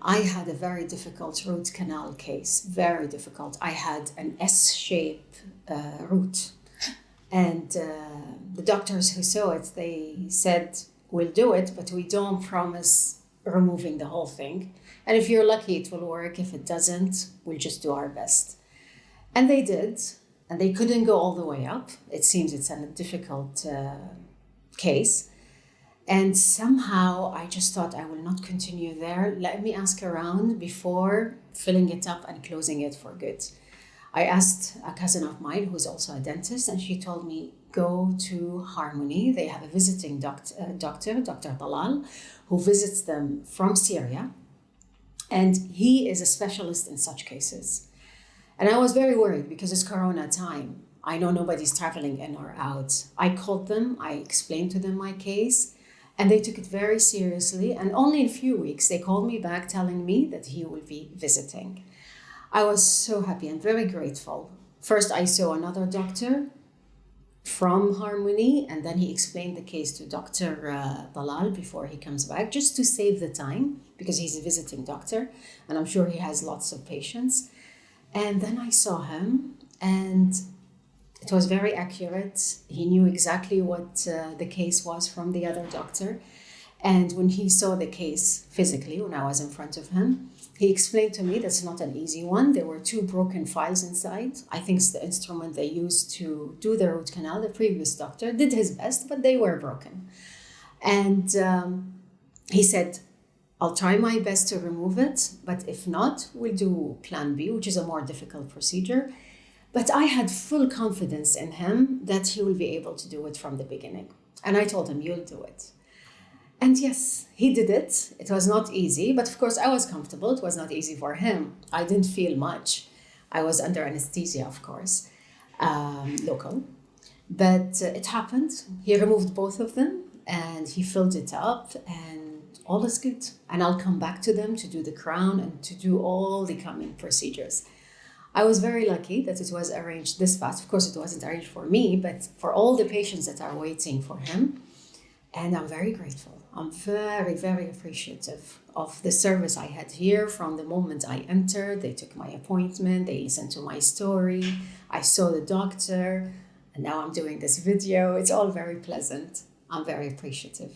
I had a very difficult root canal case, very difficult. I had an S-shape root. And the doctors who saw it, they said, we'll do it, but we don't promise removing the whole thing. And if you're lucky, it will work. If it doesn't, we'll just do our best. And they did, and they couldn't go all the way up. It seems it's a difficult case. And somehow I just thought I will not continue there. Let me ask around before filling it up and closing it for good. I asked a cousin of mine who's also a dentist, and she told me, go to Hharmony. They have a visiting doctor, Dr. Talal, who visits them from Syria. And he is a specialist in such cases. And I was very worried because it's Corona time. I know nobody's traveling in or out. I called them, I explained to them my case, and they took it very seriously. And only in a few weeks, they called me back telling me that he will be visiting. I was so happy and very grateful. First, I saw another doctor from Hharmony, and then he explained the case to Dr. Talal before he comes back, just to save the time, because he's a visiting doctor, and I'm sure he has lots of patients. And then I saw him, and it was very accurate. He knew exactly what the case was from the other doctor. And when he saw the case physically, when I was in front of him, he explained to me that's not an easy one. There were 2 broken files inside. I think it's the instrument they used to do the root canal. The previous doctor did his best, but they were broken. And he said, I'll try my best to remove it, but if not, we'll do plan B, which is a more difficult procedure. But I had full confidence in him that he will be able to do it from the beginning. And I told him, you'll do it. And yes, he did it. It was not easy, but of course I was comfortable. It was not easy for him. I didn't feel much. I was under anesthesia, of course, local. But it happened. He removed both of them and he filled it up and all is good. And I'll come back to them to do the crown and to do all the coming procedures. I was very lucky that it was arranged this fast. Of course, it wasn't arranged for me, but for all the patients that are waiting for him. And I'm very grateful. I'm very, very appreciative of the service I had here from the moment I entered. They took my appointment, they listened to my story, I saw the doctor, and now I'm doing this video. It's all very pleasant. I'm very appreciative.